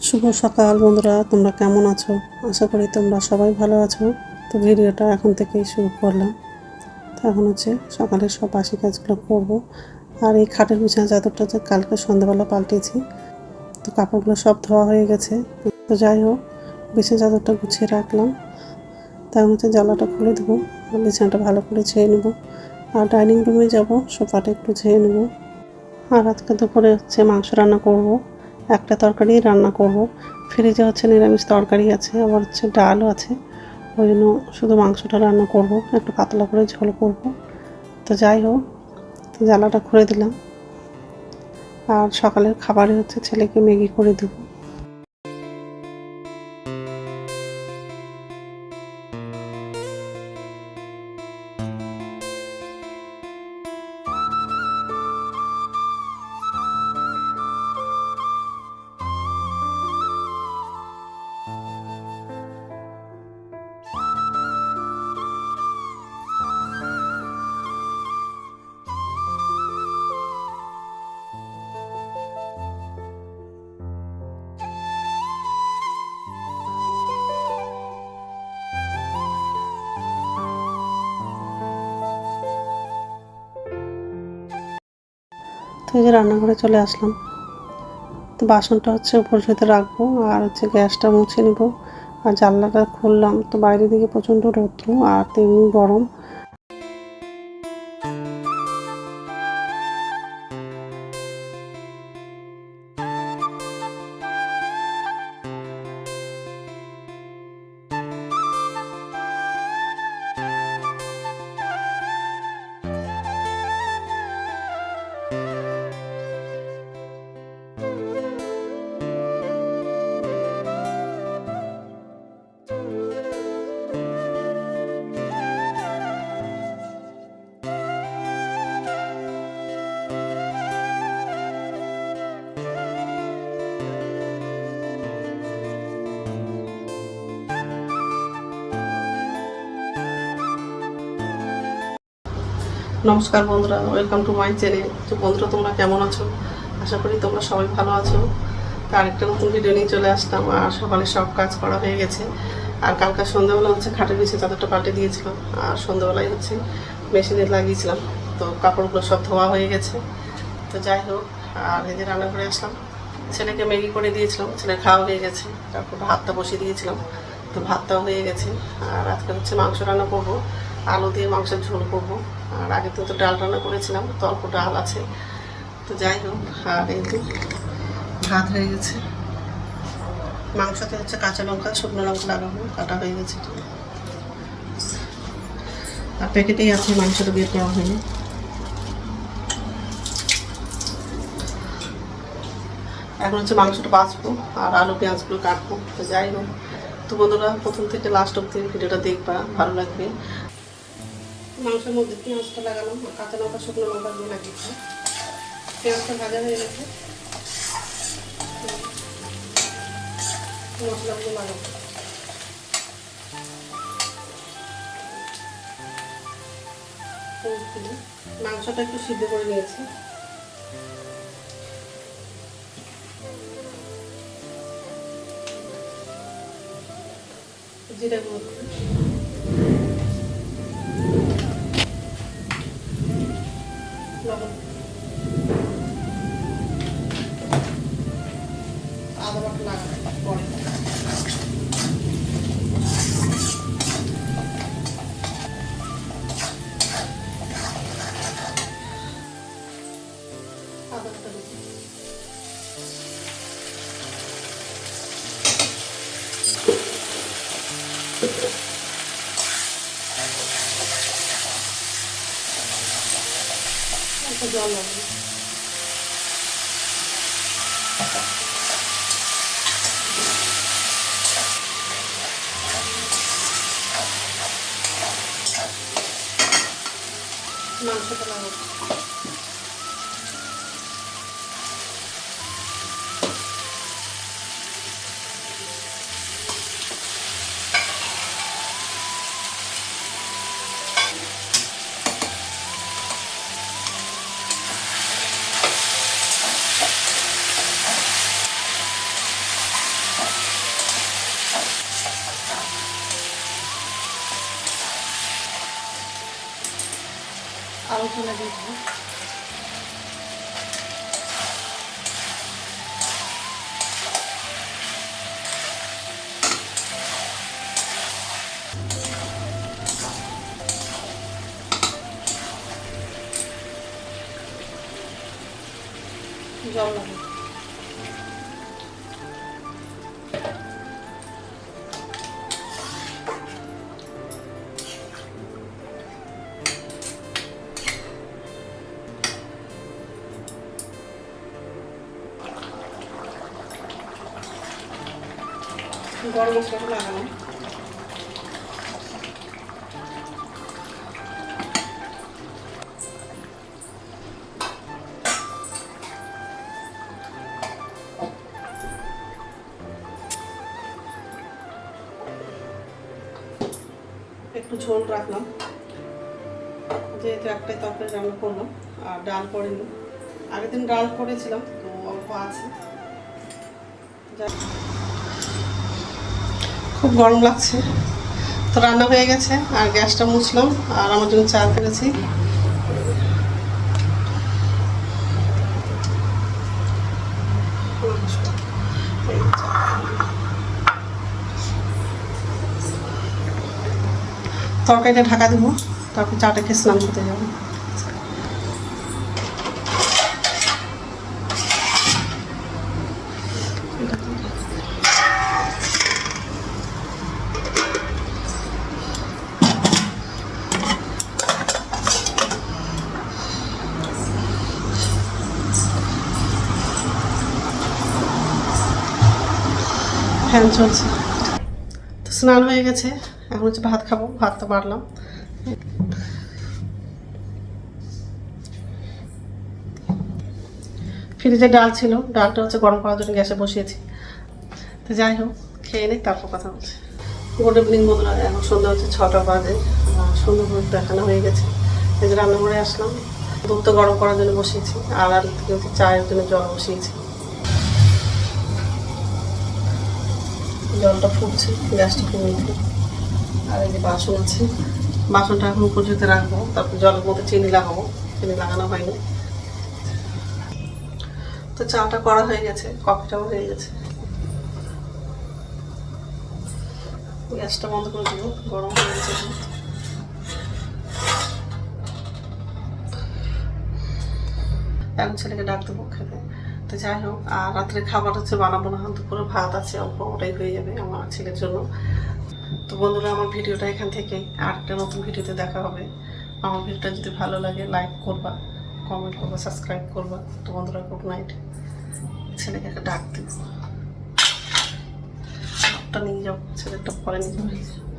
শুভ সকাল বন্ধুরা, তোমরা কেমন আছো? আশা করি তোমরা সবাই ভালো আছো। তো ভিডিওটা এখন থেকেই শুরু করলাম। তো এখন হচ্ছে সকালের সব বাসি কাজগুলো করব। আর এই খাটের বিছানা চাদরটা যে কালকে সন্ধ্যাবেলা পাল্টেছি, তো কাপড়গুলো সব ধোয়া হয়ে গেছে। তো যাই হোক, বিছানা চাদরটা গুছিয়ে রাখলাম। তাই হচ্ছে জ্বালাটা খুলে দেবো আর বিছানাটা ভালো করে ছেয়ে নেবো। আর ডাইনিং রুমে যাব, সোফাটা একটু ছেয়ে নেবো। আর আজকে দুপুরে হচ্ছে মাংস রান্না করব। একটা তরকারি রান্না করব। ফ্রিজে হচ্ছে নিরামিষ তরকারি আছে, আবার হচ্ছে ডালও আছে। ওই জন্য শুধু মাংসটা রান্না করব, একটু পাতলা করে ঝোল করব। তো যাই হোক, জ্বালাটা খুলে দিলাম। আর সকালের খাবারে হচ্ছে ছেলেকে ম্যাগি করে দেবো। তো এই যে রান্নাঘরে চলে আসলাম। তো বাসনটা হচ্ছে উপর ঝুঁতে রাখবো আর হচ্ছে গ্যাসটা মুছে নেব। আর জানলাটা খুললাম, তো বাইরের দিকে প্রচণ্ড রৌদ্র আর তেমনি গরম। নমস্কার বন্ধুরা, ওয়েলকাম টু মাই চ্যানেল। তো বন্ধুরা, তোমরা কেমন আছো? আশা করি তোমরা সবাই ভালো আছো। তো আরেকটা নতুন ভিডিও নিয়ে চলে আসলাম। আর সকালে সব কাজ করা হয়ে গেছে। আর কালকে সন্ধ্যাবেলা হচ্ছে খাটের বিছে চাদরটা পাল্টে দিয়েছিলাম। আর সন্ধ্যাবেলায় হচ্ছে মেশিনে লাগিয়েছিলাম। তো কাপড়গুলো সব ধোয়া হয়ে গেছে। তো যাই হোক, আর এই যে রান্না করে আসলাম। ছেলেকে ম্যাগি করে দিয়েছিলাম, ছেলে খাওয়া হয়ে গেছে। তারপর ভাতটা বসিয়ে দিয়েছিলাম, তো ভাতটাও হয়ে গেছে। আর আজকে হচ্ছে মাংস রান্না করব, আলু দিয়ে মাংসের ঝোল করব। আর আগে তো ডাল রান্না করেছিলাম, তো অল্প ডাল আছে। তো যাই হোক, আর এই যে ভাত হয়ে গেছে। মাংসতে হচ্ছে কাঁচা লঙ্কা শুকনো লঙ্কা লাগাবো, কাটা হয়ে গেছে। আর প্যাকেটেই আছে, মাংসটা বের করা হয়নি। এখন হচ্ছে মাংসটা বাছবো আর আলু পেঁয়াজগুলো কাটবো। তো যাই হোক, তো বন্ধুরা প্রথম থেকে লাস্ট অব্দি ভিডিওটা দেখবা, ভালো লাগবে। মাংসের মধ্যে পেঁয়াজটা লাগালাম, কাঁচা লঙ্কা শুকনো লঙ্কা দিয়ে লাগিয়েছি। পেঁয়াজটা ভাজা হয়ে গেছে, মশলাগুলো লাগাবো। মাংসটা একটু সিদ্ধ করে নিয়েছি। জিরা গুঁড়ো, লবণ, আদা বাটা লাগাবো পরে। আদা বাটা দিচ্ছি। একটা জল লাগবে। মাংসটা লাগাবো। গরম চলে দিয়েছি। জল লাগে গরম মশলাটা লাগানো। একটু ঝোল রাখলাম, যেহেতু একটাই তরকারি রান্না করলাম আর ডাল করিনি। আগের দিন ডাল করেছিলাম তো অল্প আছে। খুব গরম লাগছে তো রান্না হয়ে গেছে আর গ্যাসটা মুছলাম আর আমার জন্য চা করেছি। তরকারিটা ঢাকা দেবো, তারপর চাটা খেয়ে স্নান করতে যাবো। ফ্যান চলছে তো স্নান হয়ে গেছে, এখন হচ্ছে ভাত খাবো। ভাত তো বাড়লাম। ফ্রিজে ডাল ছিল, ডালটা হচ্ছে গরম করার জন্য গ্যাসে বসিয়েছি। তো যাই হোক, খেয়ে নিই তারপর কথা বলছি। গুড ইভিনিং বন্ধুরা, এখন সন্ধ্যা হচ্ছে 6টা বাজে। সন্ধ্যা করে দেখানো হয়ে গেছে, এই যে রান্নাঘরে আসলাম। দুধ তো গরম করার জন্য বসিয়েছি আর দিকে হচ্ছে চায়ের জন্য জল বসিয়েছি। জলটা ফুটছে, গ্যাসটা কমে উঠলো। আর এই যে বাসন আছে, বাসনটা এখন উপর যেতে রাখবো, তারপর জলের মধ্যে চিনি লাগাবো। চিনি লাগানো হয়নি তো চাটা করা হয়ে গেছে, কফিটাও হয়ে গেছে। গ্যাসটা বন্ধ করে দেবো, গরম হয়ে গেছে। এখন ছেলেকে ডাক দেবো খেতে। তো যাই হোক, আর রাত্রে খাবার হচ্ছে বানাবো না, দুপুরে ভাত আছে অল্প, ওটাই হয়ে যাবে আমার ছেলের জন্য। তো বন্ধুরা, আমার ভিডিওটা এখান থেকেই, আর একটা নতুন ভিডিওতে দেখা হবে। আমার ভিডিওটা যদি ভালো লাগে লাইক করবা, কমেন্ট করবা, সাবস্ক্রাইব করবা। তো বন্ধুরা, গুড নাইট। ছেলেকে একটা ডাক দেবো, নিয়ে যাবো, ছেলেটা পরে নিয়ে যাবো।